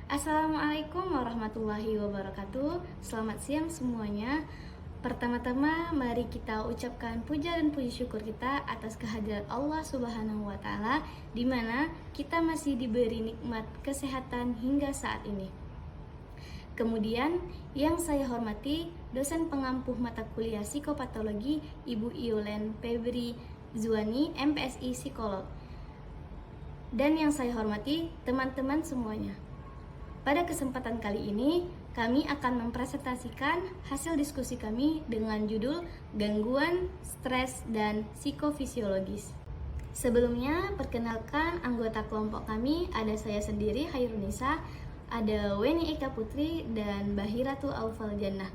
Assalamualaikum warahmatullahi wabarakatuh. Selamat siang semuanya. Pertama-tama mari kita ucapkan puja dan puji syukur kita atas kehadiran Allah Subhanahu wa taala di mana kita masih diberi nikmat kesehatan hingga saat ini. Kemudian yang saya hormati dosen pengampuh mata kuliah psikopatologi Ibu Iolen Febri Zuani, MPSI Psikolog. Dan yang saya hormati teman-teman semuanya. Pada kesempatan kali ini, kami akan mempresentasikan hasil diskusi kami dengan judul Gangguan Stres dan Psikofisiologis. Sebelumnya, perkenalkan anggota kelompok kami, ada saya sendiri, Hairunisa, ada Weni Eka Putri, dan Bahiratul Aufal Jannah.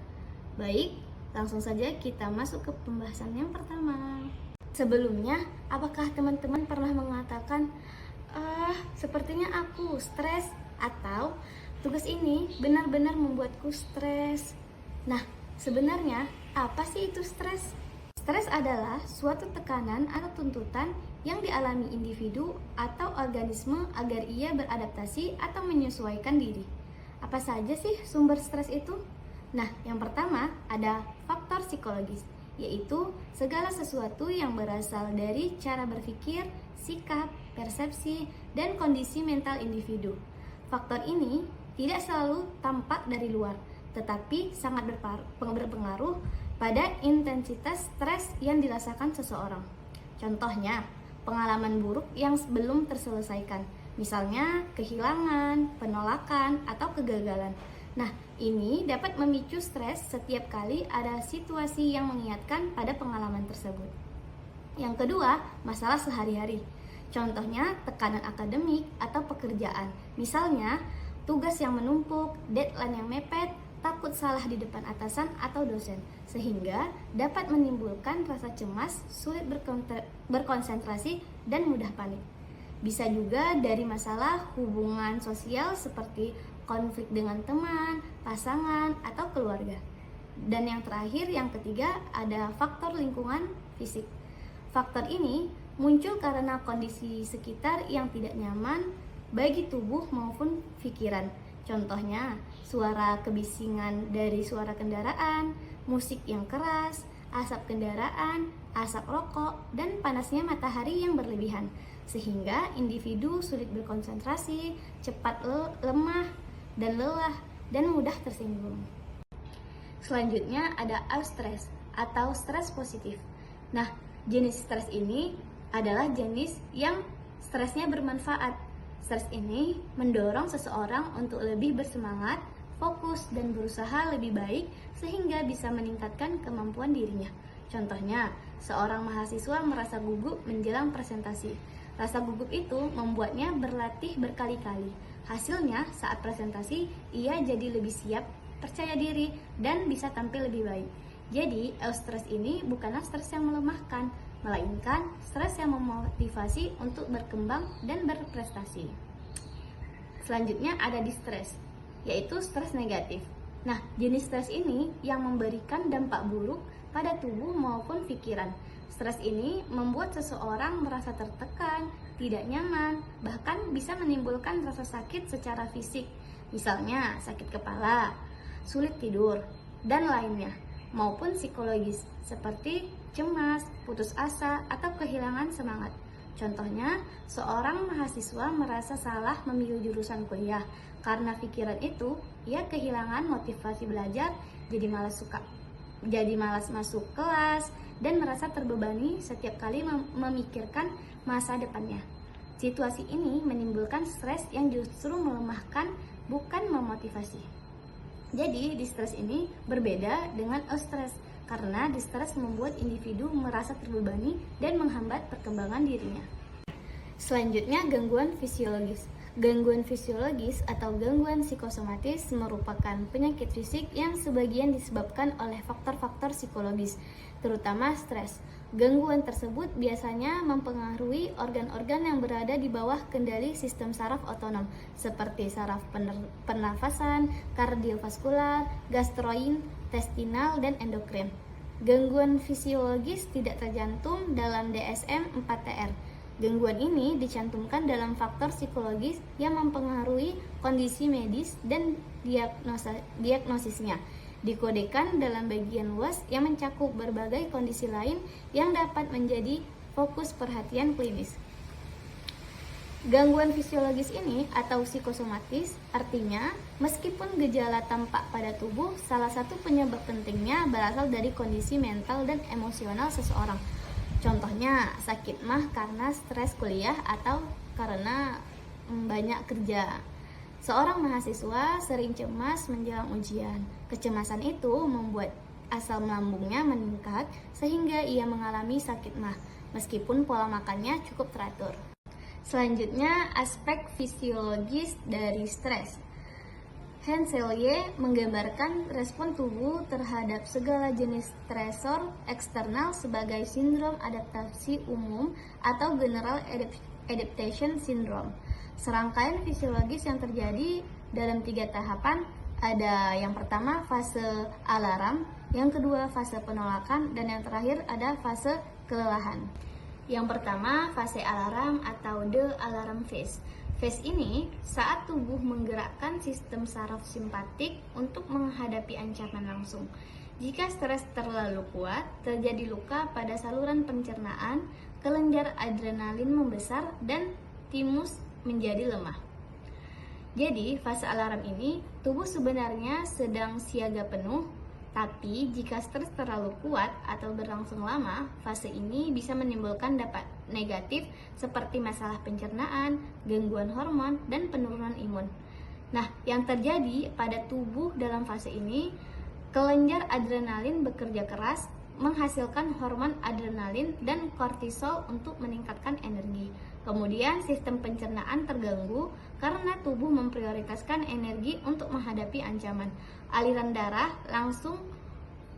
Baik, langsung saja kita masuk ke pembahasan yang pertama. Sebelumnya, apakah teman-teman pernah mengatakan, sepertinya aku stres, atau tugas ini benar-benar membuatku stres? Nah, sebenarnya apa sih itu stres? Stres adalah suatu tekanan atau tuntutan yang dialami individu atau organisme agar ia beradaptasi atau menyesuaikan diri. Apa saja sih sumber stres itu? Nah, yang pertama ada faktor psikologis, yaitu segala sesuatu yang berasal dari cara berpikir, sikap, persepsi, dan kondisi mental individu. Faktor ini tidak selalu tampak dari luar, tetapi sangat berpengaruh pada intensitas stres yang dirasakan seseorang. Contohnya, pengalaman buruk yang belum terselesaikan, misalnya kehilangan, penolakan, atau kegagalan. Nah, ini dapat memicu stres setiap kali ada situasi yang mengingatkan pada pengalaman tersebut. Yang kedua, masalah sehari-hari. Contohnya, tekanan akademik atau pekerjaan. Misalnya, tugas yang menumpuk, deadline yang mepet, takut salah di depan atasan atau dosen, sehingga dapat menimbulkan rasa cemas, sulit berkonsentrasi, dan mudah panik. Bisa juga dari masalah hubungan sosial seperti konflik dengan teman, pasangan, atau keluarga. Dan yang terakhir, yang ketiga, ada faktor lingkungan fisik. Faktor ini muncul karena kondisi sekitar yang tidak nyaman bagi tubuh maupun pikiran. Contohnya, suara kebisingan dari suara kendaraan, musik yang keras, asap kendaraan, asap rokok, dan panasnya matahari yang berlebihan, sehingga individu sulit berkonsentrasi, cepat lemah dan lelah, dan mudah tersinggung. Selanjutnya ada eustress atau stres positif. Nah, jenis stres ini adalah jenis yang stresnya bermanfaat. Stres ini mendorong seseorang untuk lebih bersemangat, fokus, dan berusaha lebih baik sehingga bisa meningkatkan kemampuan dirinya. Contohnya, seorang mahasiswa merasa gugup menjelang presentasi. Rasa gugup itu membuatnya berlatih berkali-kali. Hasilnya, saat presentasi, ia jadi lebih siap, percaya diri, dan bisa tampil lebih baik. Jadi, eustress ini bukanlah stres yang melemahkan, melainkan stres yang memotivasi untuk berkembang dan berprestasi. Selanjutnya ada distress, yaitu stres negatif. Nah, jenis stres ini yang memberikan dampak buruk pada tubuh maupun pikiran. Stres ini membuat seseorang merasa tertekan, tidak nyaman, bahkan bisa menimbulkan rasa sakit secara fisik, misalnya sakit kepala, sulit tidur, dan lainnya, maupun psikologis seperti cemas, putus asa, atau kehilangan semangat. Contohnya, seorang mahasiswa merasa salah memilih jurusan kuliah. Karena pikiran itu, ia kehilangan motivasi belajar, jadi malas masuk kelas, dan merasa terbebani setiap kali memikirkan masa depannya. Situasi ini menimbulkan stres yang justru melemahkan, bukan memotivasi. Jadi, distress ini berbeda dengan eustress, karena distress membuat individu merasa terbebani dan menghambat perkembangan dirinya. Selanjutnya, gangguan fisiologis. Gangguan fisiologis atau gangguan psikosomatis merupakan penyakit fisik yang sebagian disebabkan oleh faktor-faktor psikologis, terutama stres. Gangguan tersebut biasanya mempengaruhi organ-organ yang berada di bawah kendali sistem saraf otonom, seperti saraf pernafasan, kardiovaskular, gastrointestinal, dan endokrin. Gangguan fisiologis tidak tercantum dalam DSM-4-TR. Gangguan ini dicantumkan dalam faktor psikologis yang mempengaruhi kondisi medis dan diagnosisnya. Dikodekan dalam bagian luas yang mencakup berbagai kondisi lain yang dapat menjadi fokus perhatian klinis. Gangguan fisiologis ini atau psikosomatis artinya meskipun gejala tampak pada tubuh, salah satu penyebab pentingnya berasal dari kondisi mental dan emosional seseorang. Contohnya sakit mah karena stres kuliah atau karena banyak kerja. Seorang mahasiswa sering cemas menjelang ujian. Kecemasan itu membuat asam lambungnya meningkat sehingga ia mengalami sakit mah meskipun pola makannya cukup teratur. Selanjutnya, aspek fisiologis dari stres. Henselier menggambarkan respon tubuh terhadap segala jenis stresor eksternal sebagai sindrom adaptasi umum atau general adaptation syndrome. Serangkaian fisiologis yang terjadi dalam 3 tahapan, ada yang pertama fase alarm, yang kedua fase penolakan, dan yang terakhir ada fase kelelahan. Yang pertama fase alarm atau the alarm phase. Phase ini saat tubuh menggerakkan sistem saraf simpatik untuk menghadapi ancaman langsung. Jika stres terlalu kuat, terjadi luka pada saluran pencernaan, kelenjar adrenalin membesar, dan timus menjadi lemah. Jadi, fase alarm ini, tubuh sebenarnya sedang siaga penuh, tapi jika stres terlalu kuat atau berlangsung lama, fase ini bisa menimbulkan dampak negatif seperti masalah pencernaan, gangguan hormon, dan penurunan imun. Nah, yang terjadi pada tubuh dalam fase ini, kelenjar adrenalin bekerja keras, menghasilkan hormon adrenalin dan kortisol untuk meningkatkan energi. Kemudian sistem pencernaan terganggu karena tubuh memprioritaskan energi untuk menghadapi ancaman. Aliran darah langsung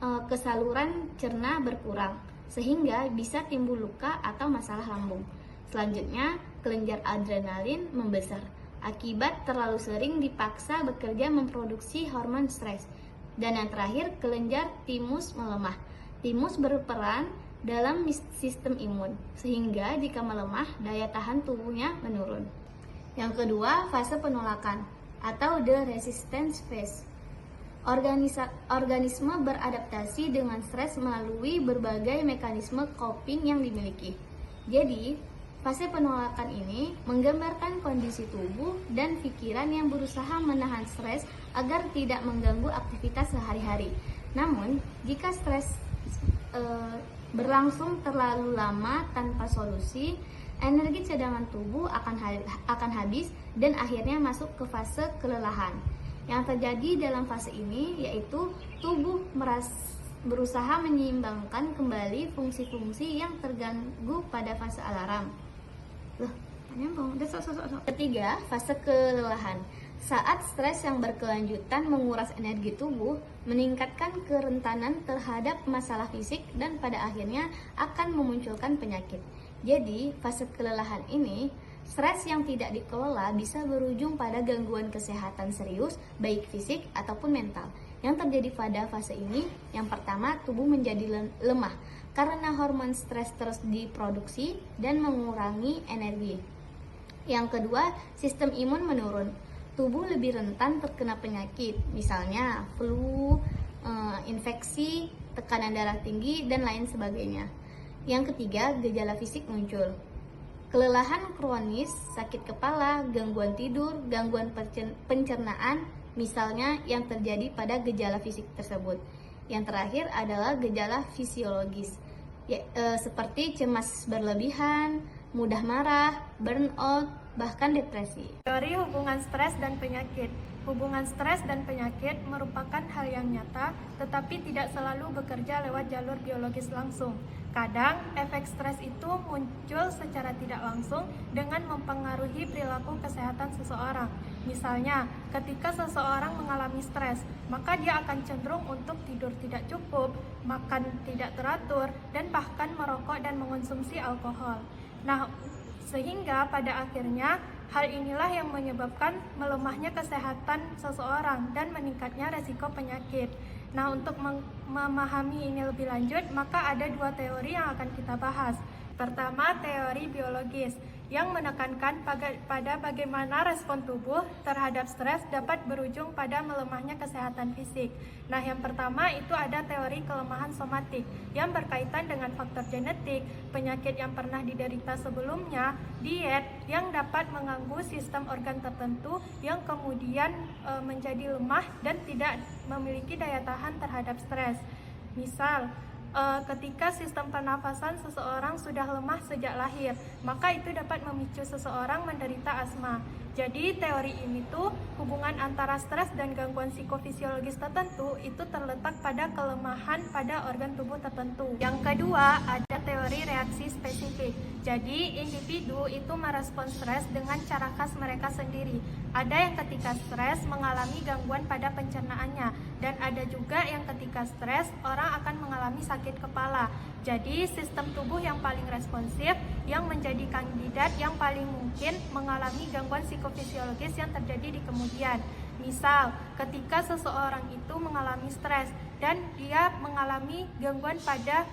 ke saluran cerna berkurang, sehingga bisa timbul luka atau masalah lambung. Selanjutnya, kelenjar adrenalin membesar akibat terlalu sering dipaksa bekerja memproduksi hormon stres. Dan yang terakhir, kelenjar timus melemah. Timus berperan dalam sistem imun, sehingga jika melemah, daya tahan tubuhnya menurun. Yang kedua, fase penolakan atau the resistance phase. Organisme beradaptasi dengan stres melalui berbagai mekanisme coping yang dimiliki. Jadi, fase penolakan ini menggambarkan kondisi tubuh dan pikiran yang berusaha menahan stres agar tidak mengganggu aktivitas sehari-hari. Namun, jika stres berlangsung terlalu lama tanpa solusi, energi cadangan tubuh akan habis dan akhirnya masuk ke fase kelelahan. Yang terjadi dalam fase ini yaitu tubuh berusaha menyeimbangkan kembali fungsi-fungsi yang terganggu pada fase alarm. Ketiga, fase kelelahan. Saat stres yang berkelanjutan menguras energi tubuh, meningkatkan kerentanan terhadap masalah fisik dan pada akhirnya akan memunculkan penyakit. Jadi, fase kelelahan ini, stres yang tidak dikelola bisa berujung pada gangguan kesehatan serius, baik fisik ataupun mental. Yang terjadi pada fase ini, yang pertama, tubuh menjadi lemah karena hormon stres terus diproduksi dan mengurangi energi. Yang kedua, sistem imun menurun. Tubuh lebih rentan terkena penyakit, misalnya flu, infeksi, tekanan darah tinggi, dan lain sebagainya. Yang ketiga, gejala fisik muncul. Kelelahan kronis, sakit kepala, gangguan tidur, gangguan pencernaan, misalnya yang terjadi pada gejala fisik tersebut. Yang terakhir adalah gejala fisiologis, seperti cemas berlebihan, mudah marah, burnout, bahkan depresi. Teori hubungan stres dan penyakit. Hubungan stres dan penyakit merupakan hal yang nyata, tetapi tidak selalu bekerja lewat jalur biologis langsung. Kadang, efek stres itu muncul secara tidak langsung dengan mempengaruhi perilaku kesehatan seseorang. Misalnya, ketika seseorang mengalami stres, maka dia akan cenderung untuk tidur tidak cukup, makan tidak teratur, dan bahkan merokok dan mengonsumsi alkohol. Nah, sehingga pada akhirnya hal inilah yang menyebabkan melemahnya kesehatan seseorang dan meningkatnya resiko penyakit. Nah, untuk memahami ini lebih lanjut, maka ada 2 teori yang akan kita bahas. Pertama, teori biologis yang menekankan pada bagaimana respon tubuh terhadap stres dapat berujung pada melemahnya kesehatan fisik. Nah, yang pertama itu ada teori kelemahan somatik yang berkaitan dengan faktor genetik, penyakit yang pernah diderita sebelumnya, diet yang dapat mengganggu sistem organ tertentu yang kemudian menjadi lemah dan tidak memiliki daya tahan terhadap stres. Misal, ketika sistem pernafasan seseorang sudah lemah sejak lahir, maka itu dapat memicu seseorang menderita asma. Jadi teori ini tuh hubungan antara stres dan gangguan psikofisiologis tertentu itu terletak pada kelemahan pada organ tubuh tertentu. Yang kedua, ada teori reaksi spesifik. Jadi individu itu merespon stres dengan cara khas mereka sendiri. Ada yang ketika stres mengalami gangguan pada pencernaannya, dan ada juga yang ketika stres orang akan mengalami sakit kepala. Jadi sistem tubuh yang paling responsif yang menjadi kandidat yang paling mungkin mengalami gangguan psikofisiologis yang terjadi di kemudian. Misal, ketika seseorang itu mengalami stres dan dia mengalami gangguan pada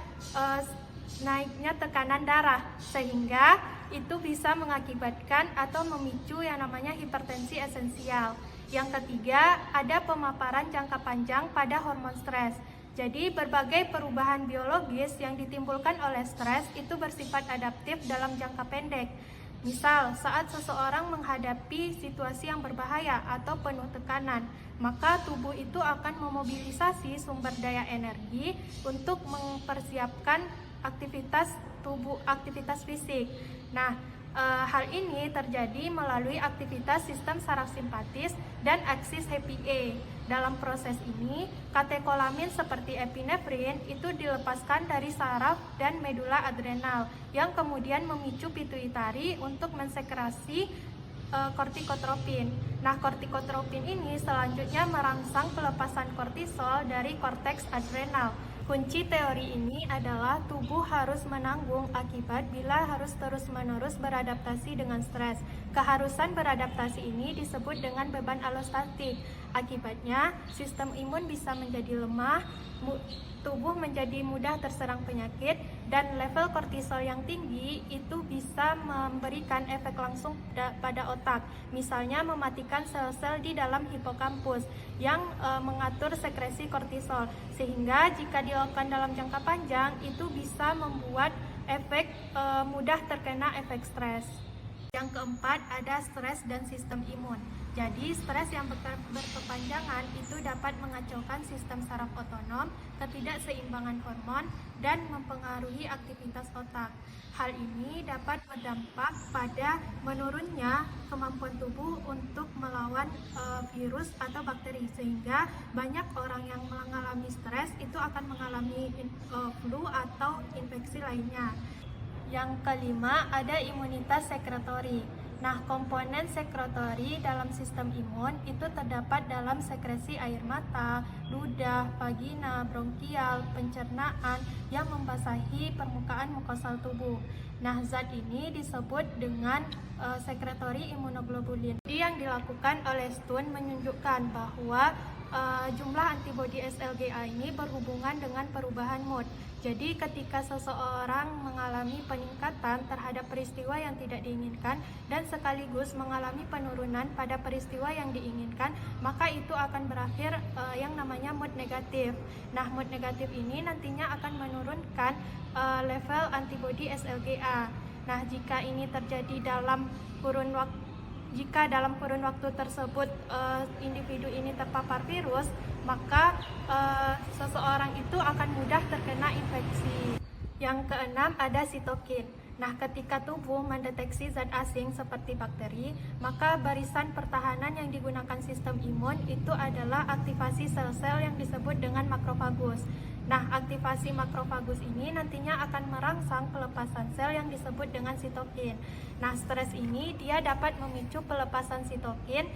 naiknya tekanan darah, sehingga itu bisa mengakibatkan atau memicu yang namanya hipertensi esensial. Yang ketiga, ada pemaparan jangka panjang pada hormon stres. Jadi berbagai perubahan biologis yang ditimbulkan oleh stres itu bersifat adaptif dalam jangka pendek. Misal, saat seseorang menghadapi situasi yang berbahaya atau penuh tekanan, maka tubuh itu akan memobilisasi sumber daya energi untuk mempersiapkan aktivitas fisik. Nah, hal ini terjadi melalui aktivitas sistem saraf simpatis dan aksis HPA. Dalam proses ini, katekolamin seperti epinefrin itu dilepaskan dari saraf dan medula adrenal yang kemudian memicu pituitari untuk mensekresi kortikotropin. Nah, kortikotropin ini selanjutnya merangsang pelepasan kortisol dari korteks adrenal. Kunci teori ini adalah tubuh harus menanggung akibat bila harus terus-menerus beradaptasi dengan stres. Keharusan beradaptasi ini disebut dengan beban alostatik. Akibatnya, sistem imun bisa menjadi lemah, tubuh menjadi mudah terserang penyakit, dan level kortisol yang tinggi itu bisa memberikan efek langsung pada otak. Misalnya mematikan sel-sel di dalam hipokampus yang mengatur sekresi kortisol, sehingga jika dilakukan dalam jangka panjang itu bisa membuat efek mudah terkena efek stres. Yang keempat, ada stres dan sistem imun. Jadi, stres yang berkepanjangan itu dapat mengacaukan sistem saraf otonom, ketidakseimbangan hormon, dan mempengaruhi aktivitas otak. Hal ini dapat berdampak pada menurunnya kemampuan tubuh untuk melawan virus atau bakteri, sehingga banyak orang yang mengalami stres itu akan mengalami flu atau infeksi lainnya. Yang kelima, ada imunitas sekretori. Nah, komponen sekretori dalam sistem imun itu terdapat dalam sekresi air mata, ludah, vagina, bronkial, pencernaan yang membasahi permukaan mukosal tubuh. Nah, zat ini disebut dengan sekretori imunoglobulin. Yang dilakukan oleh Stun menunjukkan bahwa jumlah antibodi SLGA ini berhubungan dengan perubahan mood. Jadi ketika seseorang mengalami peningkatan terhadap peristiwa yang tidak diinginkan dan sekaligus mengalami penurunan pada peristiwa yang diinginkan, maka itu akan berakhir yang namanya mood negatif. Nah, mood negatif ini nantinya akan menurunkan level antibodi SLGA. Nah, jika ini terjadi dalam kurun waktu tersebut individu ini terpapar virus, maka seseorang itu akan mudah terkena infeksi. Yang keenam, ada sitokin. Nah, ketika tubuh mendeteksi zat asing seperti bakteri, maka barisan pertahanan yang digunakan sistem imun itu adalah aktivasi sel-sel yang disebut dengan makrofagus. Nah, aktivasi makrofagus ini nantinya akan merangsang pelepasan sel yang disebut dengan sitokin. Nah, stres ini dia dapat memicu pelepasan sitokin,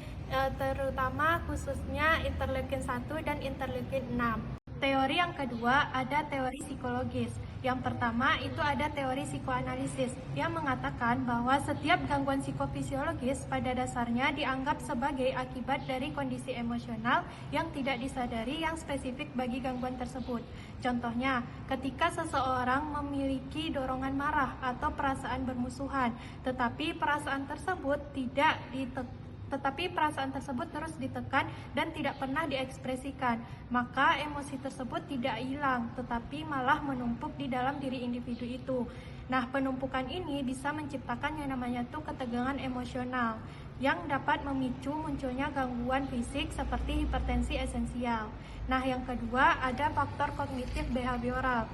terutama khususnya interleukin 1 dan interleukin 6. Teori yang kedua, ada teori psikologis. Yang pertama itu ada teori psikoanalisis yang mengatakan bahwa setiap gangguan psikofisiologis pada dasarnya dianggap sebagai akibat dari kondisi emosional yang tidak disadari yang spesifik bagi gangguan tersebut. Contohnya, ketika seseorang memiliki dorongan marah atau perasaan bermusuhan, tetapi perasaan tersebut terus ditekan dan tidak pernah diekspresikan, maka emosi tersebut tidak hilang, tetapi malah menumpuk di dalam diri individu itu. Nah, penumpukan ini bisa menciptakan yang namanya ketegangan emosional yang dapat memicu munculnya gangguan fisik seperti hipertensi esensial. Nah, yang kedua ada faktor kognitif behavioral.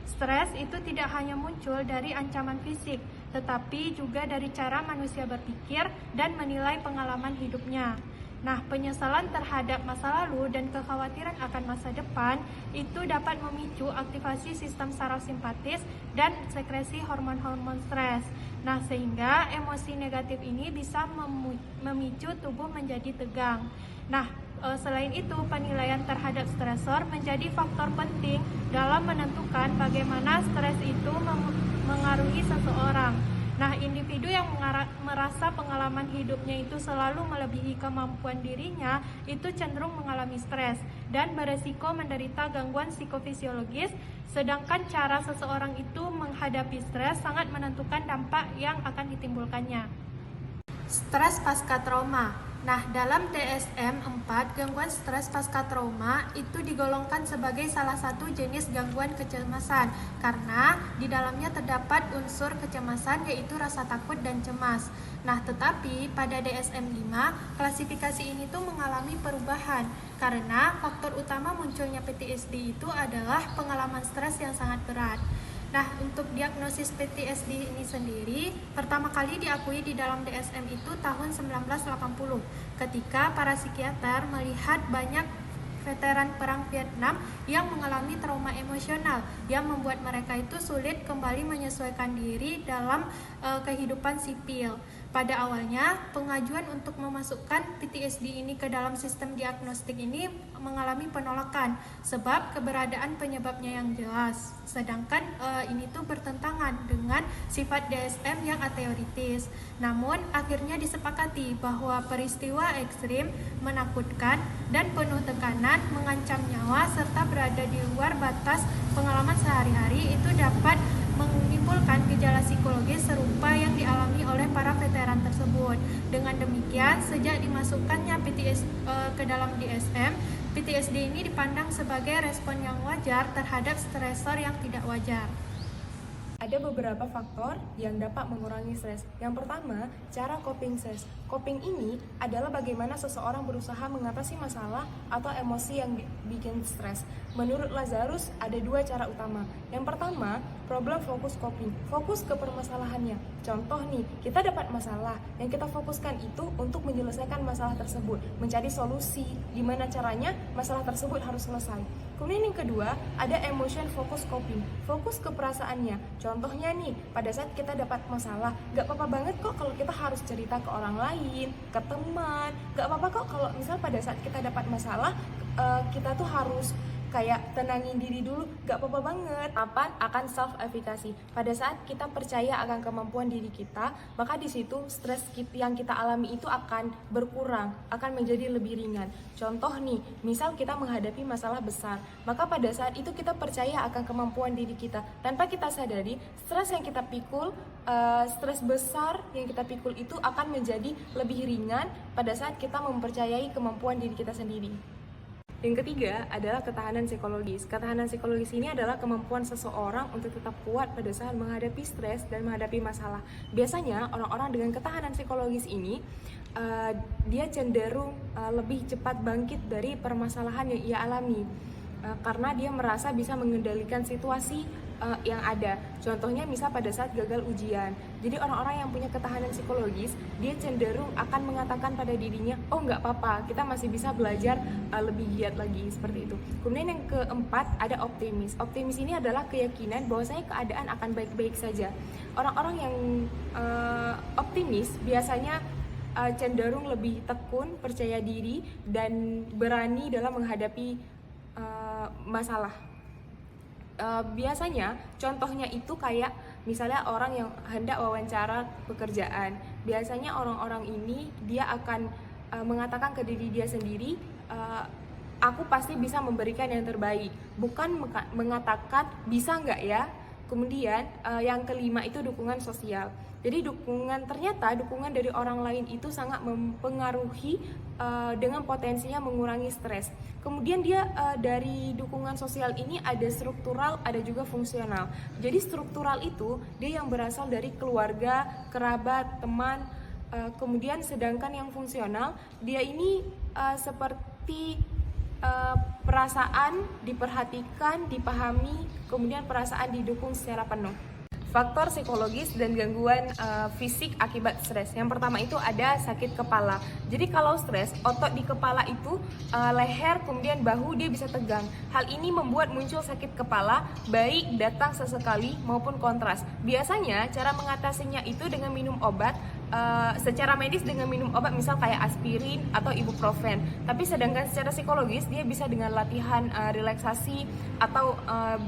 Stres itu tidak hanya muncul dari ancaman fisik, tetapi juga dari cara manusia berpikir dan menilai pengalaman hidupnya. Nah, penyesalan terhadap masa lalu dan kekhawatiran akan masa depan itu dapat memicu aktivasi sistem saraf simpatis dan sekresi hormon-hormon stres. Nah, sehingga emosi negatif ini bisa memicu tubuh menjadi tegang. Nah, selain itu, penilaian terhadap stresor menjadi faktor penting dalam menentukan bagaimana stres itu mengaruhi seseorang. Nah, individu yang merasa pengalaman hidupnya itu selalu melebihi kemampuan dirinya, itu cenderung mengalami stres dan beresiko menderita gangguan psikofisiologis, sedangkan cara seseorang itu menghadapi stres sangat menentukan dampak yang akan ditimbulkannya. Stres pasca trauma. Nah, dalam DSM-4, gangguan stres pasca trauma itu digolongkan sebagai salah satu jenis gangguan kecemasan karena di dalamnya terdapat unsur kecemasan yaitu rasa takut dan cemas. Nah, tetapi pada DSM-5, klasifikasi ini tuh mengalami perubahan karena faktor utama munculnya PTSD itu adalah pengalaman stres yang sangat berat. Nah, untuk diagnosis PTSD ini sendiri pertama kali diakui di dalam DSM itu tahun 1980 ketika para psikiater melihat banyak veteran perang Vietnam yang mengalami trauma emosional yang membuat mereka itu sulit kembali menyesuaikan diri dalam kehidupan sipil. Pada awalnya, pengajuan untuk memasukkan PTSD ini ke dalam sistem diagnostik ini mengalami penolakan sebab keberadaan penyebabnya yang jelas. Sedangkan ini tuh bertentangan dengan sifat DSM yang ateoritis. Namun, akhirnya disepakati bahwa peristiwa ekstrim, menakutkan, dan penuh tekanan mengancam nyawa serta berada di luar batas pengalaman sehari-hari itu dapat menimbulkan gejala psikologis serupa yang dialami oleh para veteran tersebut. Dengan demikian, sejak dimasukkannya PTSD ke dalam DSM, PTSD ini dipandang sebagai respon yang wajar terhadap stresor yang tidak wajar. Ada beberapa faktor yang dapat mengurangi stres. Yang pertama, cara coping stres. Coping ini adalah bagaimana seseorang berusaha mengatasi masalah atau emosi yang bikin stres. Menurut Lazarus, ada dua cara utama. Yang pertama, problem focus coping. Fokus ke permasalahannya. Contoh nih, kita dapat masalah. Yang kita fokuskan itu untuk menyelesaikan masalah tersebut. Mencari solusi, gimana caranya masalah tersebut harus selesai. Kemudian yang kedua, ada emotion focus coping. Fokus ke perasaannya. Contohnya nih, pada saat kita dapat masalah, gak apa-apa banget kok kalau kita harus cerita ke orang lain, ke teman. Gak apa-apa kok kalau misal pada saat kita dapat masalah, kita tuh harus kayak tenangin diri dulu, gak apa-apa banget. Apa akan self-efficacy. Pada saat kita percaya akan kemampuan diri kita, maka di situ stres yang kita alami itu akan berkurang, akan menjadi lebih ringan. Contoh nih, misal kita menghadapi masalah besar, maka pada saat itu kita percaya akan kemampuan diri kita. Tanpa kita sadari, stres yang kita pikul, stres besar yang kita pikul itu akan menjadi lebih ringan pada saat kita mempercayai kemampuan diri kita sendiri. Yang ketiga adalah ketahanan psikologis. Ketahanan psikologis ini adalah kemampuan seseorang untuk tetap kuat pada saat menghadapi stres dan menghadapi masalah. Biasanya orang-orang dengan ketahanan psikologis ini dia cenderung lebih cepat bangkit dari permasalahan yang ia alami karena dia merasa bisa mengendalikan situasi yang ada. Contohnya misal pada saat gagal ujian. Jadi orang-orang yang punya ketahanan psikologis, dia cenderung akan mengatakan pada dirinya, oh nggak apa-apa, kita masih bisa belajar lebih giat lagi, seperti itu. Kemudian yang keempat ada optimis. Optimis ini adalah keyakinan bahwasanya keadaan akan baik-baik saja. Orang-orang yang optimis biasanya cenderung lebih tekun, percaya diri, dan berani dalam menghadapi masalah. Biasanya contohnya itu kayak misalnya orang yang hendak wawancara pekerjaan. Biasanya orang-orang ini dia akan mengatakan ke diri dia sendiri, aku pasti bisa memberikan yang terbaik, bukan mengatakan bisa nggak ya. Kemudian yang kelima itu dukungan sosial. Jadi ternyata dukungan dari orang lain itu sangat mempengaruhi dengan potensinya mengurangi stres. Kemudian dia dari dukungan sosial ini ada struktural, ada juga fungsional. Jadi struktural itu dia yang berasal dari keluarga, kerabat, teman. Kemudian sedangkan yang fungsional dia ini seperti perasaan diperhatikan, dipahami, kemudian perasaan didukung secara penuh. Faktor psikologis dan gangguan fisik akibat stres. Yang pertama itu ada sakit kepala. Jadi kalau stres, otot di kepala itu leher, kemudian bahu dia bisa tegang. Hal ini membuat muncul sakit kepala, baik datang sesekali maupun kontras. Biasanya cara mengatasinya itu dengan minum obat. Secara medis dengan minum obat misal kayak aspirin atau ibuprofen. Tapi sedangkan secara psikologis dia bisa dengan latihan relaksasi atau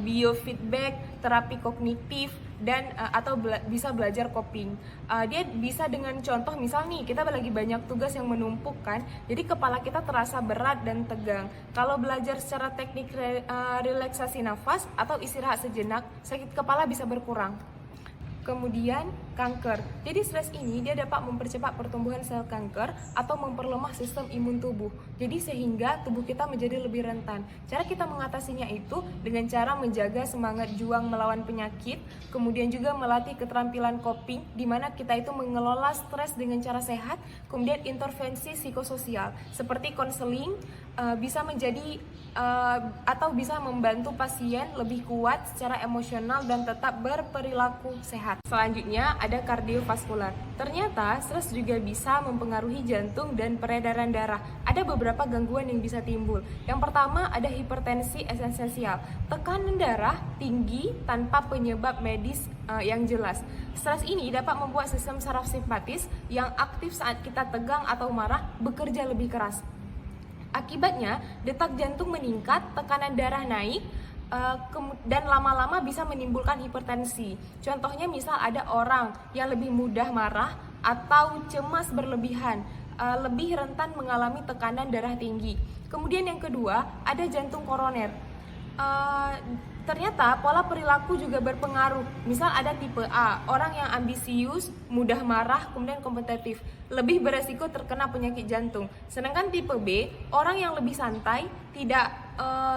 biofeedback, terapi kognitif, dan atau bisa belajar coping. Dia bisa dengan contoh misal nih kita lagi banyak tugas yang menumpuk kan, jadi kepala kita terasa berat dan tegang. Kalau belajar secara teknik relaksasi nafas atau istirahat sejenak, sakit kepala bisa berkurang. Kemudian kanker. Jadi stres ini dia dapat mempercepat pertumbuhan sel kanker atau memperlemah sistem imun tubuh. Jadi sehingga tubuh kita menjadi lebih rentan. Cara kita mengatasinya itu dengan cara menjaga semangat juang melawan penyakit, kemudian juga melatih keterampilan coping di mana kita itu mengelola stres dengan cara sehat, kemudian intervensi psikososial seperti konseling bisa menjadi atau bisa membantu pasien lebih kuat secara emosional dan tetap berperilaku sehat. Selanjutnya ada kardiovaskular. Ternyata stres juga bisa mempengaruhi jantung dan peredaran darah. Ada beberapa gangguan yang bisa timbul. Yang pertama ada hipertensi esensial. Tekanan darah tinggi tanpa penyebab medis yang jelas. Stres ini dapat membuat sistem saraf simpatis yang aktif saat kita tegang atau marah bekerja lebih keras. Akibatnya, detak jantung meningkat, tekanan darah naik, dan lama-lama bisa menimbulkan hipertensi. Contohnya misal ada orang yang lebih mudah marah atau cemas berlebihan, lebih rentan mengalami tekanan darah tinggi. Kemudian yang kedua, ada jantung koroner. Ternyata pola perilaku juga berpengaruh. Misal ada tipe A, orang yang ambisius, mudah marah, kemudian kompetitif, lebih beresiko terkena penyakit jantung. Sedangkan tipe B, orang yang lebih santai, tidak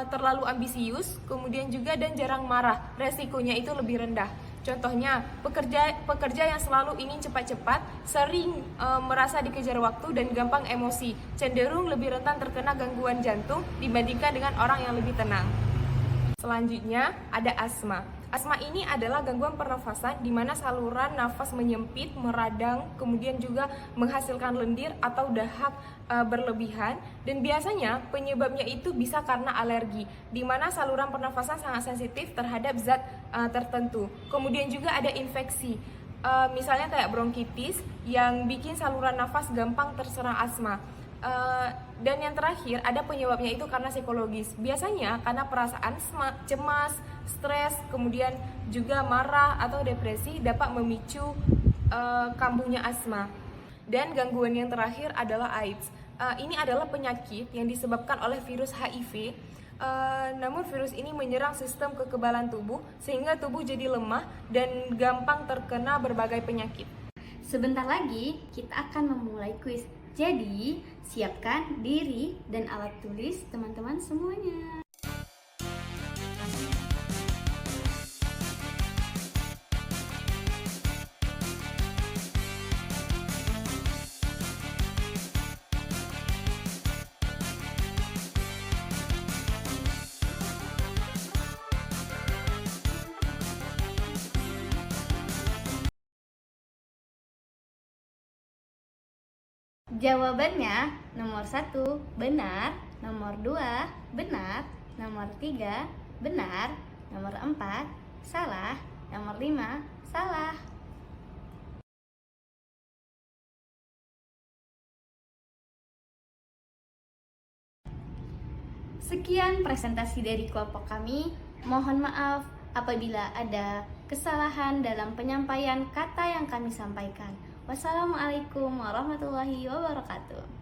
terlalu ambisius, kemudian juga dan jarang marah, resikonya itu lebih rendah. Contohnya, pekerja yang selalu ingin cepat-cepat, sering merasa dikejar waktu dan gampang emosi, cenderung lebih rentan terkena gangguan jantung dibandingkan dengan orang yang lebih tenang. Selanjutnya ada asma. Asma ini adalah gangguan pernafasan di mana saluran nafas menyempit, meradang, kemudian juga menghasilkan lendir atau dahak berlebihan, dan biasanya penyebabnya itu bisa karena alergi di mana saluran pernafasan sangat sensitif terhadap zat tertentu. Kemudian juga ada infeksi. Misalnya kayak bronkitis yang bikin saluran nafas gampang terserang asma. Dan yang terakhir ada penyebabnya itu karena psikologis. Biasanya karena perasaan cemas, stres, kemudian juga marah atau depresi dapat memicu kambuhnya asma. Dan gangguan yang terakhir adalah AIDS. Ini adalah penyakit yang disebabkan oleh virus HIV. Namun virus ini menyerang sistem kekebalan tubuh sehingga tubuh jadi lemah dan gampang terkena berbagai penyakit. Sebentar lagi kita akan memulai kuis. Jadi, siapkan diri dan alat tulis teman-teman semuanya. Jawabannya nomor 1 benar, nomor 2 benar, nomor 3 benar, nomor 4 salah, nomor 5 salah. Sekian presentasi dari kelompok kami. Mohon maaf apabila ada kesalahan dalam penyampaian kata yang kami sampaikan. Wassalamualaikum warahmatullahi wabarakatuh.